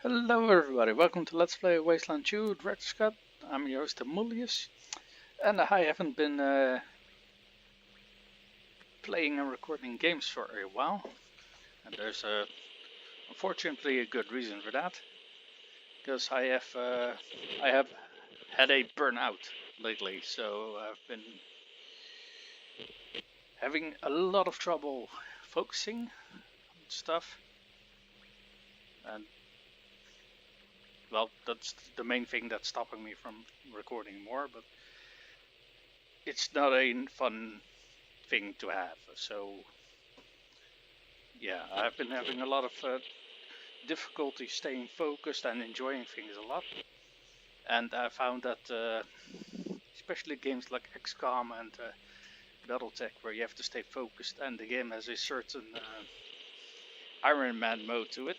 Hello everybody, welcome to Let's Play Wasteland 2 Director Scott. I'm your host Amulius, and I haven't been playing and recording games for a while. And there's unfortunately a good reason for that, because I have had a burnout lately, so I've been having a lot of trouble focusing on stuff. And well, that's the main thing that's stopping me from recording more, but it's not a fun thing to have. So yeah, I've been having a lot of difficulty staying focused and enjoying things a lot. And I found that especially games like XCOM and BattleTech, where you have to stay focused, and the game has a certain Iron Man mode to it.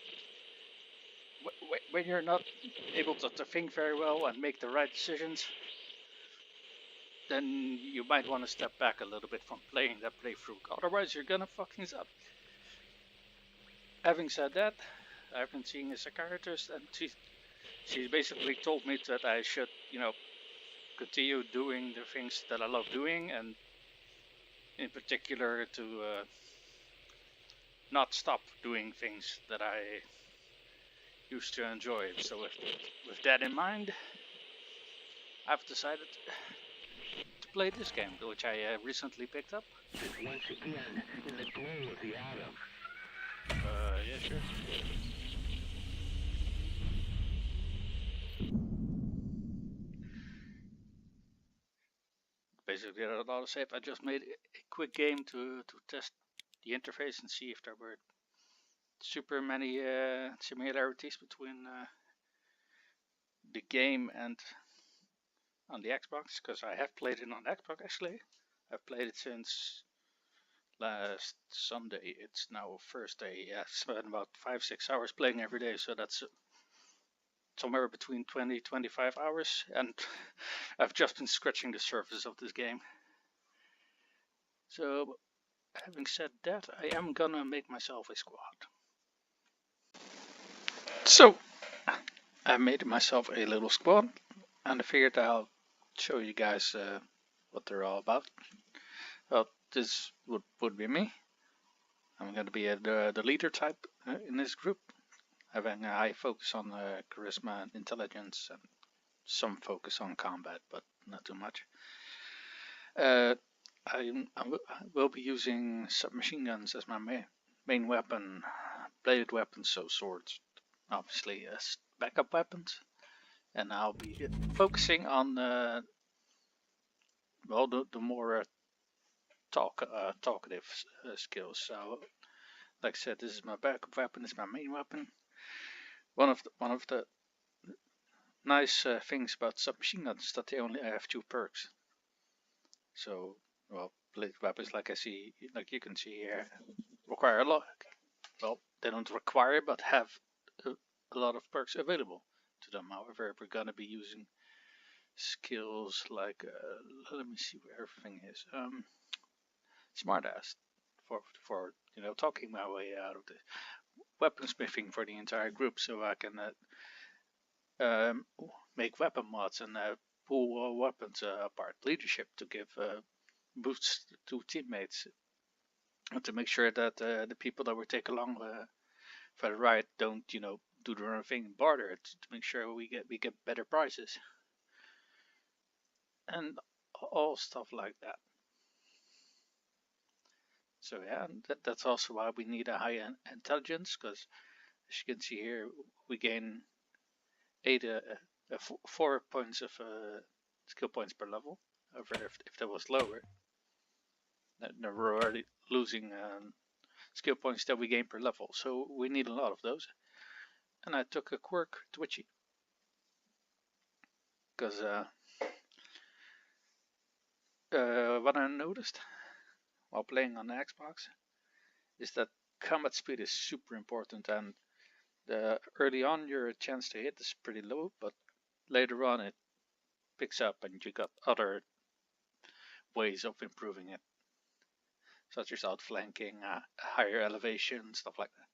When you're not able to think very well and make the right decisions, then you might want to step back a little bit from playing that playthrough. Otherwise, you're gonna fuck things up. Having said that, I've been seeing a psychiatrist, and she basically told me that I should, continue doing the things that I love doing, and in particular to not stop doing things that I used to enjoy. So with that in mind, I've decided to play this game, which I recently picked up. Once again, in the glow of the atom. Yeah, sure. Basically, I don't know how to say it. I just made a quick game to test the interface and see if there were super many similarities between the game and on the Xbox, because I have played it on Xbox actually. I've played it since last Sunday. It's now Thursday. Yeah, I've spent about 5-6 hours playing every day, so that's somewhere between 20-25 hours, and I've just been scratching the surface of this game. So having said that, I am gonna make myself a squad. So I made myself a little squad, and I figured I'll show you guys what they're all about. Well, this would be me. I'm going to be the leader type in this group, having a high focus on charisma and intelligence, and some focus on combat, but not too much. I will be using submachine guns as my main weapon, bladed weapons, so swords, obviously, as backup weapons. And I'll be focusing on the more talkative skills. So, like I said, this is my backup weapon. It's my main weapon. One of the nice things about submachine guns is that they only have 2 perks. So, well, bladed weapons, like you can see here, require a lot. Well, they don't require, but have a lot of perks available to them. However, we're gonna be using skills like let me see where everything is. Smartass for talking my way out of the weaponsmithing for the entire group, so I can make weapon mods and pull weapons apart. Leadership to give boosts to teammates, and to make sure that the people that we take along for the ride don't do their own thing and barter, to make sure we get better prices and all stuff like that. So yeah, that's also why we need a high intelligence, because as you can see here, we gain 4 points of skill points per level. However, if that was lower, then we're already losing skill points that we gain per level. So we need a lot of those. And I took a quirk, Twitchy, because what I noticed while playing on the Xbox is that combat speed is super important, and early on your chance to hit is pretty low, but later on it picks up and you got other ways of improving it, such as outflanking, higher elevation, stuff like that.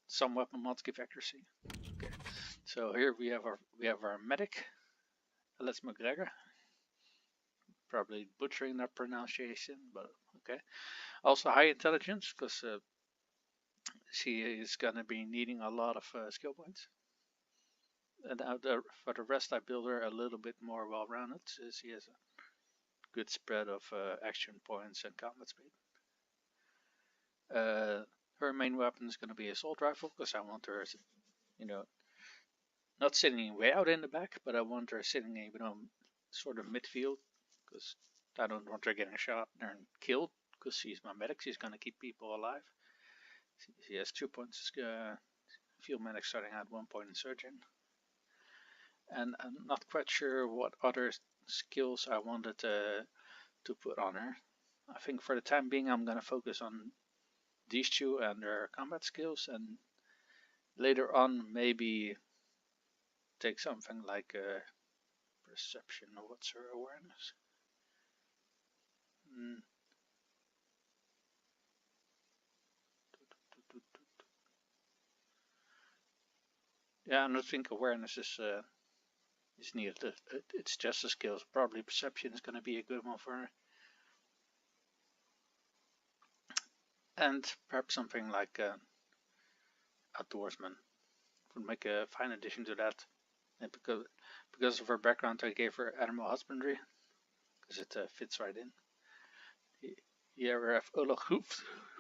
some weapon mods give accuracy. Okay. So here we have our medic, Alex McGregor. Probably butchering that pronunciation, but okay. Also high intelligence, because she is gonna be needing a lot of skill points. And for the rest, I build her a little bit more well-rounded. So she has a good spread of action points and combat speed. Her main weapon is going to be assault rifle, because I want her, not sitting way out in the back, but I want her sitting, sort of midfield, because I don't want her getting shot and killed, because she's my medic. She's going to keep people alive. She has 2 points field medic, starting at 1 point in surgeon. And I'm not quite sure what other skills I wanted to put on her. I think for the time being I'm going to focus on these two and their combat skills, and later on maybe take something like perception. Or what's her awareness? Yeah, I don't think awareness is needed. It's just a skill. Probably perception is going to be a good one for her. And perhaps something like outdoorsman would make a fine addition to that. And because of her background, I gave her animal husbandry, because it fits right in. Here we have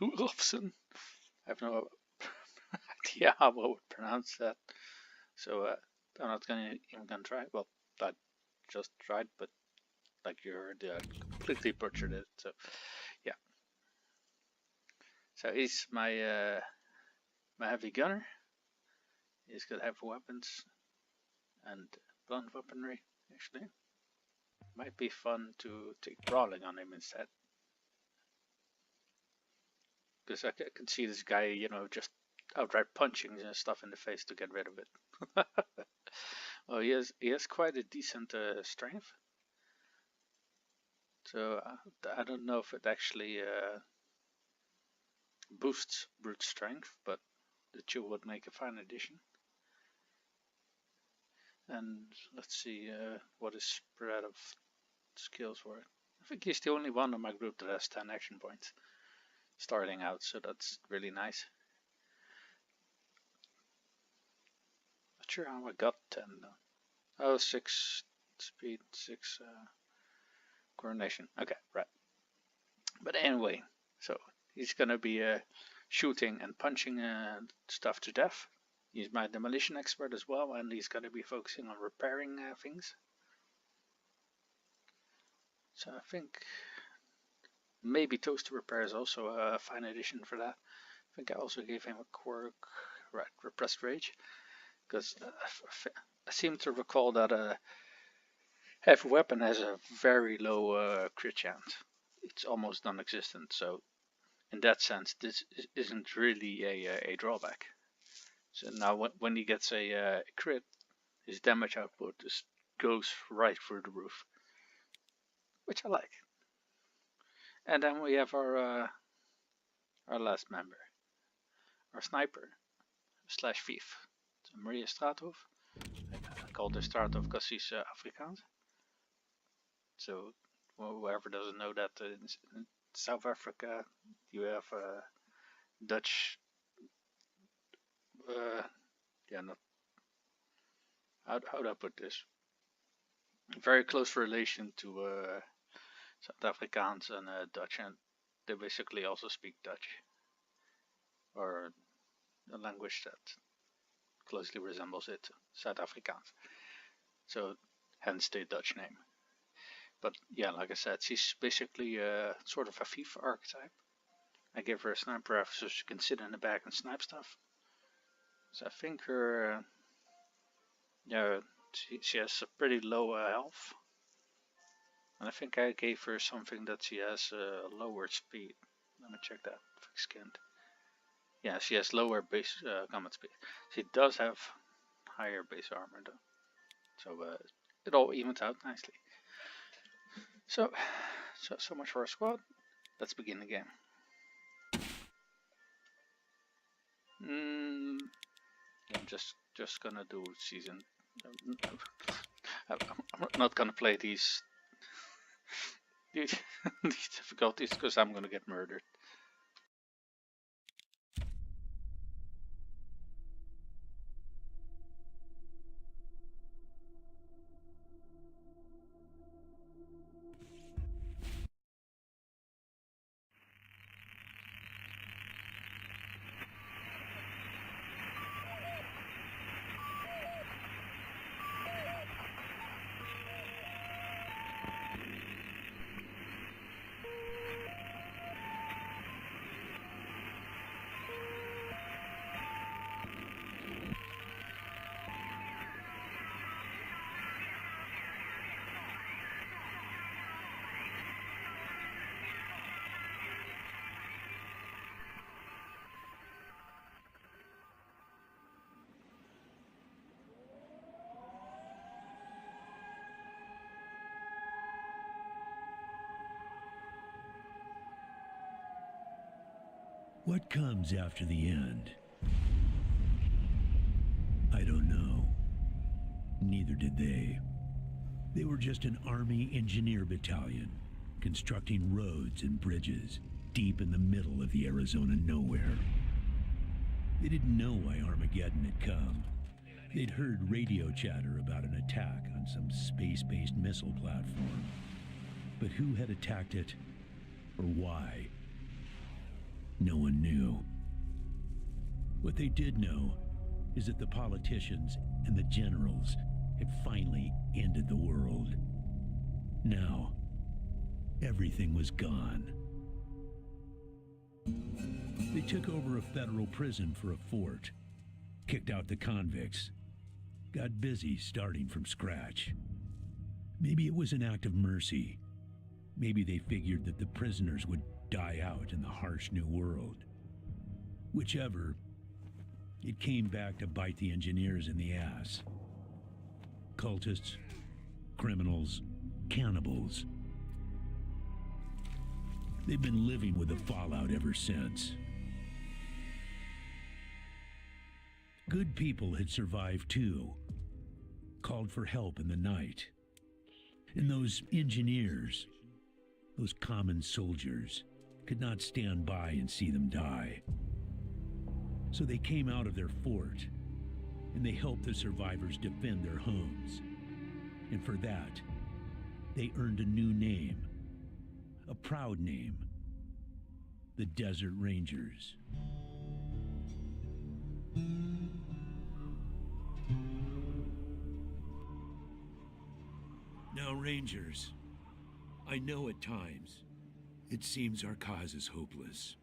Olofsson. I have no idea how I would pronounce that, so I'm not even gonna try. Well, I just tried, but like you heard, completely butchered it. So yeah. So he's my heavy gunner. He's got heavy weapons and blunt weaponry. Actually, might be fun to take brawling on him instead, because I can see this guy, just outright punching stuff in the face to get rid of it. Well, he has quite a decent strength. So I don't know if it actually boosts brute strength, but the two would make a fine addition. And let's see what is spread of skills for it. I think he's the only one in my group that has 10 action points starting out, so that's really nice. Not sure how I got 10 though. Oh, 6 speed, 6 coordination. Okay, right. But anyway, so he's gonna be shooting and punching stuff to death. He's my demolition expert as well, and he's gonna be focusing on repairing things. So I think maybe Toaster Repair is also a fine addition for that. I think I also gave him a quirk, right, Repressed Rage, because I seem to recall that a heavy weapon has a very low crit chance. It's almost non-existent, so in that sense this isn't really a drawback. So now when he gets a crit, his damage output goes right through the roof, which I like. And then we have our last member, our sniper slash thief. So Maria Straathof. I called her Straathof because she's Afrikaans. So whoever doesn't know that, in South Africa you have Dutch. Not how do I put this? Very close relation to South Afrikaans and Dutch, and they basically also speak Dutch, or a language that closely resembles it, South Afrikaans. So hence the Dutch name. But yeah, like I said, she's basically sort of a thief archetype. I give her a sniper rifle so she can sit in the back and snipe stuff. So I think her, she has a pretty low health. And I think I gave her something that she has lower speed. Let me check that. Skinned. Yeah, she has lower base combat speed. She does have higher base armor though. So it all evens out nicely. So much for our squad. Let's begin the game. I'm just gonna do season. I'm not gonna play these these difficulties because I'm gonna get murdered. What comes after the end? I don't know. Neither did they. They were just an Army engineer battalion, constructing roads and bridges deep in the middle of the Arizona nowhere. They didn't know why Armageddon had come. They'd heard radio chatter about an attack on some space-based missile platform. But who had attacked it, or why? No one knew. What they did know is that the politicians and the generals had finally ended the world. Now, everything was gone. They took over a federal prison for a fort, kicked out the convicts, got busy starting from scratch. Maybe it was an act of mercy. Maybe they figured that the prisoners would die out in the harsh new world. Whichever, it came back to bite the engineers in the ass. Cultists, criminals, cannibals. They've been living with the fallout ever since. Good people had survived too, called for help in the night. And those engineers, those common soldiers, could not stand by and see them die. So they came out of their fort, and they helped the survivors defend their homes. And for that, they earned a new name, a proud name, the Desert Rangers. Now, Rangers, I know at times it seems our cause is hopeless.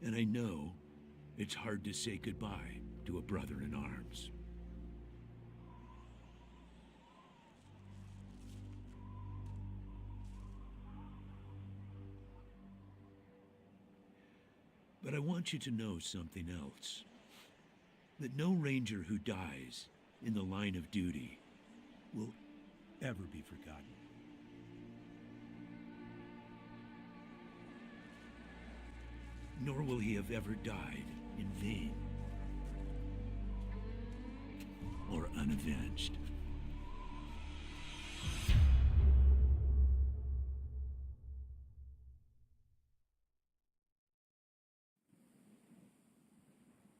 And I know it's hard to say goodbye to a brother in arms. But I want you to know something else. That no Ranger who dies in the line of duty will ever be forgotten. Nor will he have ever died in vain or unavenged.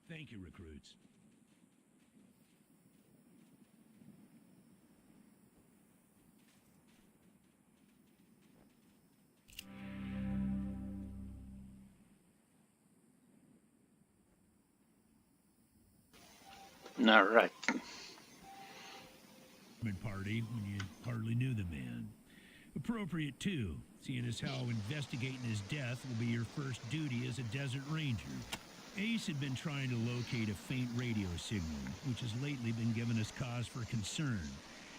Thank you, recruits. All right. Party when you hardly knew the man. Appropriate too, seeing as how investigating his death will be your first duty as a Desert Ranger. Ace had been trying to locate a faint radio signal, which has lately been giving us cause for concern.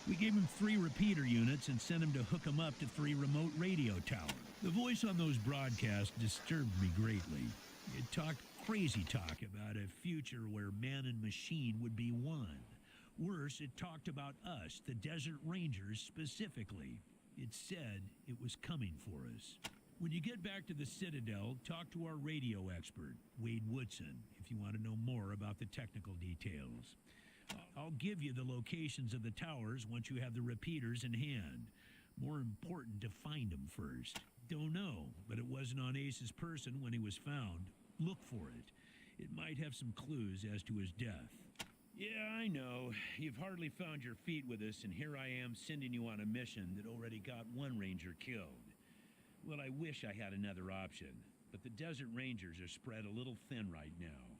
We gave him 3 repeater units and sent him to hook them up to 3 remote radio towers. The voice on those broadcasts disturbed me greatly. It talked crazy talk about a future where man and machine would be one. Worse, it talked about us, the Desert Rangers, specifically. It said it was coming for us. When you get back to the Citadel, talk to our radio expert, Wade Woodson, if you want to know more about the technical details. I'll give you the locations of the towers once you have the repeaters in hand. More important to find them first. Don't know, but it wasn't on Ace's person when he was found. Look for it. It might have some clues as to his death. Yeah, I know. You've hardly found your feet with us, and here I am sending you on a mission that already got one ranger killed. Well, I wish I had another option, but the Desert Rangers are spread a little thin right now.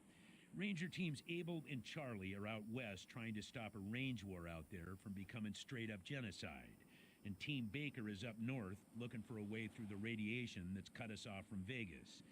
Ranger teams Abel and Charlie are out west trying to stop a range war out there from becoming straight-up genocide. And Team Baker is up north looking for a way through the radiation that's cut us off from Vegas.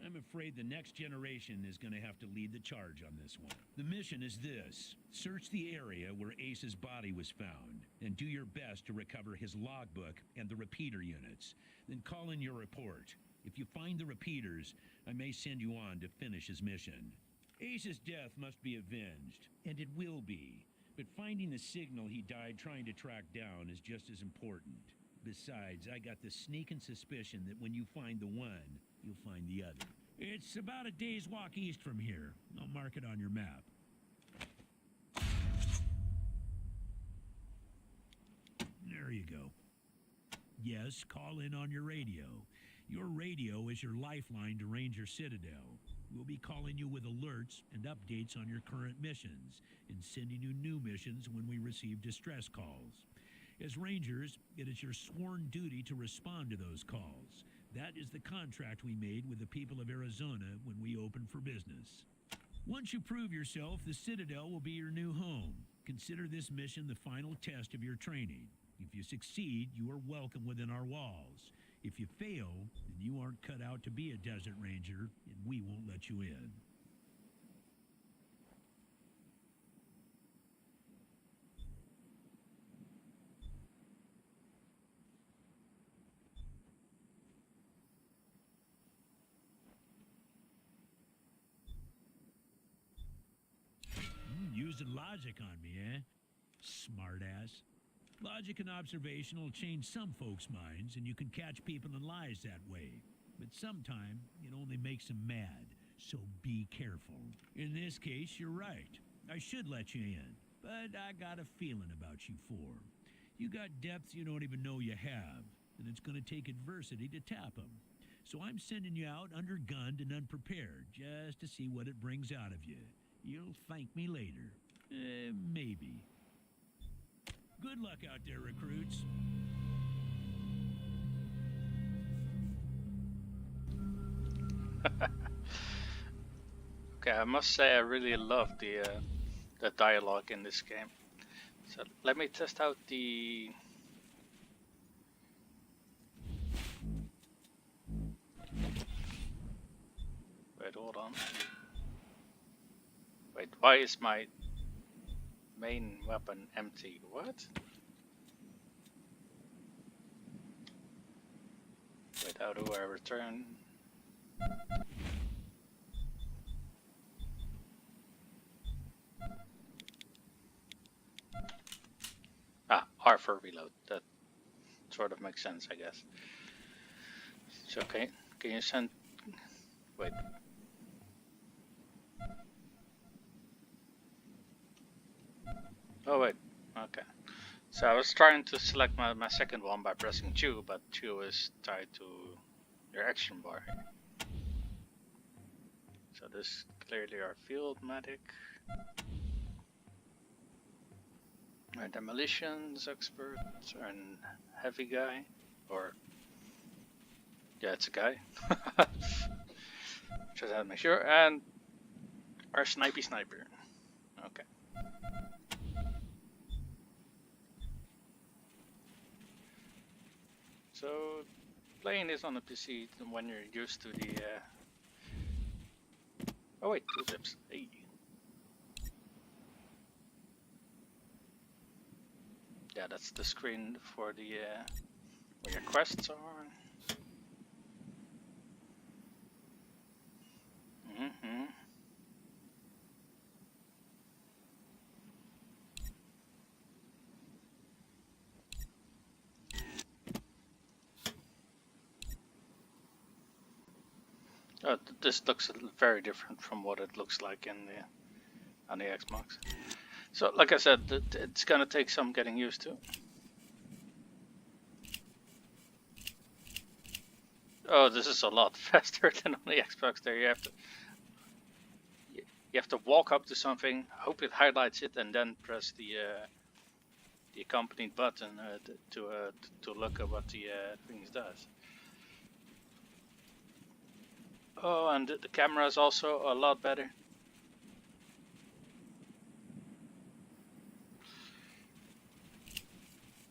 I'm afraid the next generation is going to have to lead the charge on this one. The mission is this. Search the area where Ace's body was found, and do your best to recover his logbook and the repeater units. Then call in your report. If you find the repeaters, I may send you on to finish his mission. Ace's death must be avenged, and it will be. But finding the signal he died trying to track down is just as important. Besides, I got the sneaking suspicion that when you find the one, you'll find the other. It's about a day's walk east from here. I'll mark it on your map. There you go. Yes, call in on your radio. Your radio is your lifeline to Ranger Citadel. We'll be calling you with alerts and updates on your current missions and sending you new missions when we receive distress calls. As Rangers, it is your sworn duty to respond to those calls. That is the contract we made with the people of Arizona when we opened for business. Once you prove yourself, the Citadel will be your new home. Consider this mission the final test of your training. If you succeed, you are welcome within our walls. If you fail, then you aren't cut out to be a Desert Ranger, and we won't let you in. Using logic on me, eh? Smartass. Logic and observation will change some folks' minds, and you can catch people in lies that way. But sometimes it only makes them mad, so be careful. In this case, you're right. I should let you in, but I got a feeling about you four. You got depths you don't even know you have, and it's going to take adversity to tap them. So I'm sending you out undergunned and unprepared, just to see what it brings out of you. You'll thank me later. Maybe. Good luck out there, recruits. Okay, I must say I really love the dialogue in this game. So let me test out the... Wait, hold on. Wait, why is my main weapon empty? What? Wait, how do I return? Ah, R for reload. That sort of makes sense, I guess. It's okay. Can you send... Wait. Oh wait, okay. So I was trying to select my second one by pressing 2, but 2 is tied to your action bar. So this clearly our field medic. Our demolitions expert and heavy guy, or yeah, it's a guy. Just have to make sure, and our snipey sniper. Okay. So playing this on a PC when you're used to the oh wait, tooltips. Hey. Yeah, that's the screen for the where your quests are. Mm-hmm. This looks very different from what it looks like on the Xbox. So, like I said, it's gonna take some getting used to. Oh, this is a lot faster than on the Xbox. There, you have to walk up to something, hope it highlights it, and then press the accompanied button to look at what the things does. Oh, and the camera is also a lot better.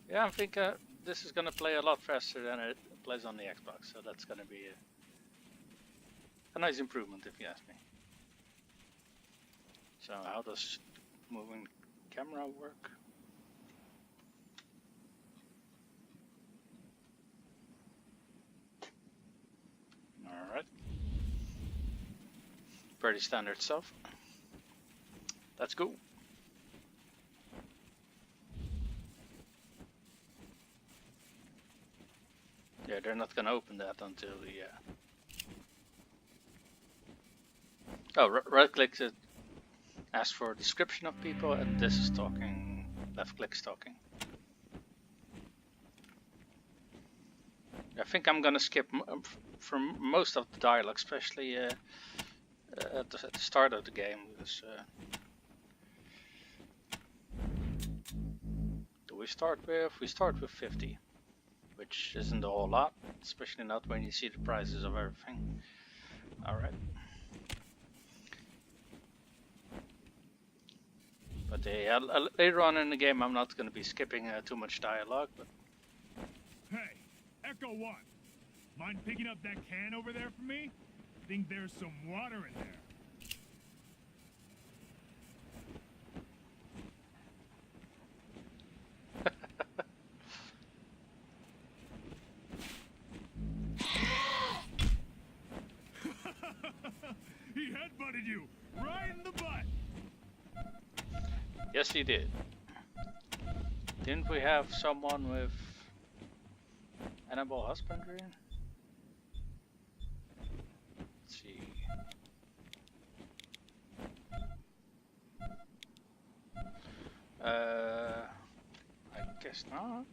Yeah, I think this is gonna play a lot faster than it plays on the Xbox, so that's gonna be a nice improvement if you ask me. So how does moving camera work? Alright. Pretty standard stuff. Let's go. Yeah, they're not gonna open that until the... Oh, right click to ask for a description of people, and this is talking. Left click's talking. I think I'm gonna skip from most of the dialogue, especially at the start of the game. Because, do we start with? We start with 50. Which isn't a whole lot, especially not when you see the prices of everything. Alright. But later on in the game I'm not going to be skipping too much dialogue. But hey, Echo 1, mind picking up that can over there for me? Think there's some water in there. He headbutted you right in the butt. Yes, he did. Didn't we have someone with animal husbandry? Let's see. I guess not.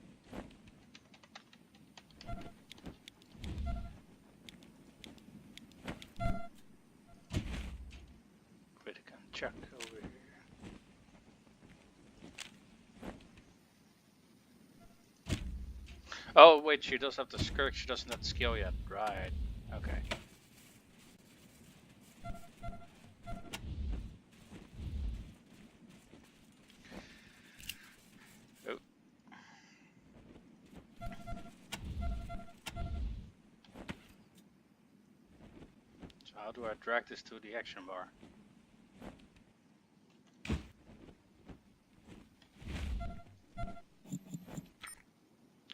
Critical check over here. Oh wait, she does have the skirt, she doesn't have the skill yet. Right. Okay. Oh. So how do I drag this to the action bar?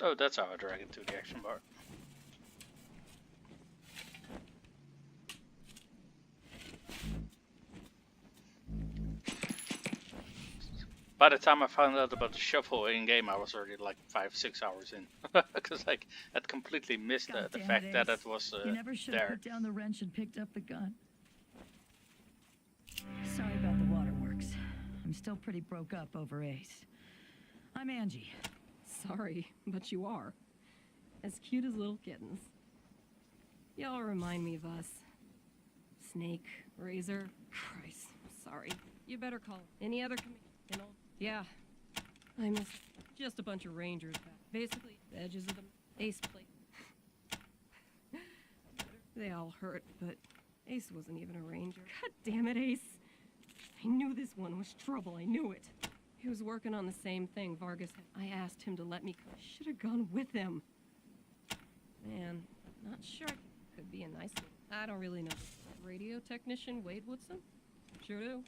Oh, that's how I drag it to the action bar. By the time I found out about the shuffle in game, I was already like 5-6 hours in, because like I'd completely missed the fact that it was you never should have there. put down the wrench and picked up the gun. Sorry about the waterworks. I'm still pretty broke up over Ace. I'm Angie. Sorry, but you are. As cute as little kittens. Y'all remind me of us. Snake, Razor. Christ, sorry. You better call any other Yeah. I miss just a bunch of rangers back. Basically, the edges of the Ace plate. They all hurt, but Ace wasn't even a ranger. God damn it, Ace. I knew this one was trouble. I knew it. He was working on the same thing Vargas had. I asked him to let me come. I should have gone with him. Man, not sure. Could be a nice one. I don't really know. Radio technician Wade Woodson? Sure do.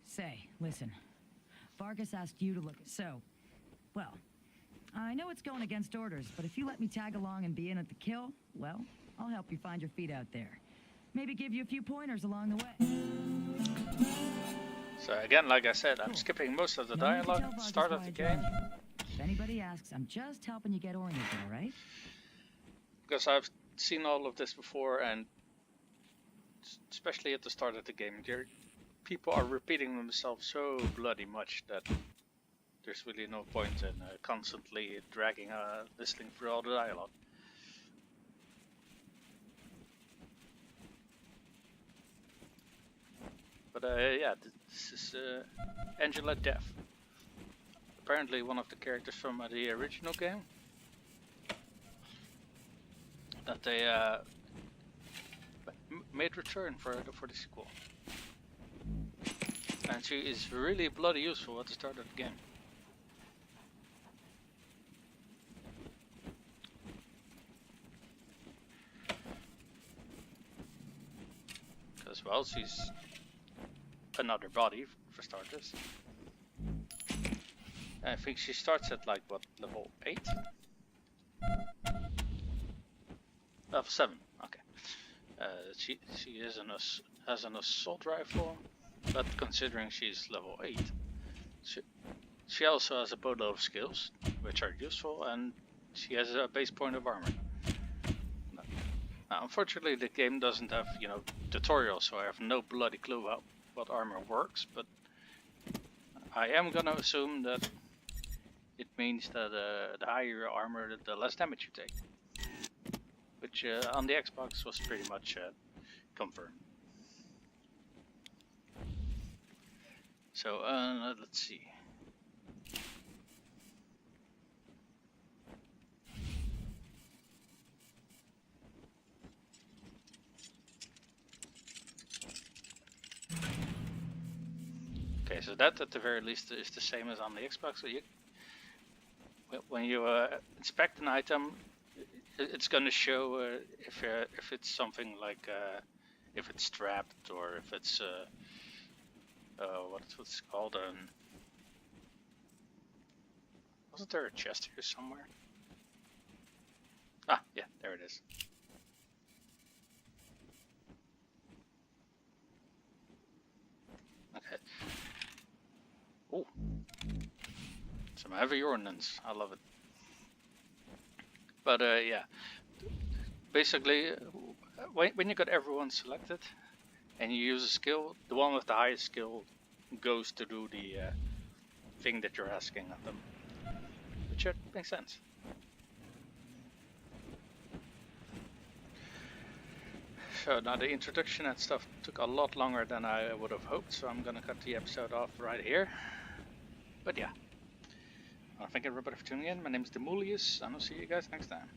Say, listen. Vargas asked you to look at... So, well, I know it's going against orders, but if you let me tag along and be in at the kill, well, I'll help you find your feet out there. Maybe give you a few pointers along the way. So again, like I said, I'm skipping most of the dialogue at the start of the game. If anybody asks, I'm just helping you get oriented, all right? Because I've seen all of this before, and especially at the start of the game, people are repeating themselves so bloody much that there's really no point in constantly dragging, listening through all the dialogue. But yeah, this is Angela Death. Apparently one of the characters from the original game. That they made return for the sequel. And she is really bloody useful at the start of the game. Because, well, she's another body, for starters. I think she starts at, like, what, level 8? Level 7, okay. She is has an assault rifle, but considering she's level 8, she also has a boatload of skills, which are useful, and she has a base point of armor. Now, unfortunately, the game doesn't have, you know, tutorials, so I have no bloody clue how what armor works, but I am gonna assume that it means that the higher your armor, the less damage you take. Which on the Xbox was pretty much confirmed. So let's see. Okay, so that at the very least is the same as on the Xbox. So when you inspect an item, it's going to show if it's something like if it's strapped or if it's what's it called? Wasn't there a chest here somewhere? Ah, yeah, there it is. Okay. Oh, some heavy ordnance. I love it. But yeah, basically, when you got everyone selected and you use a skill, the one with the highest skill goes to do the thing that you're asking of them, which makes sense. So now the introduction and stuff took a lot longer than I would have hoped, so I'm gonna cut the episode off right here. But yeah, thank everybody for tuning in. My name is Demulius, and I'll see you guys next time.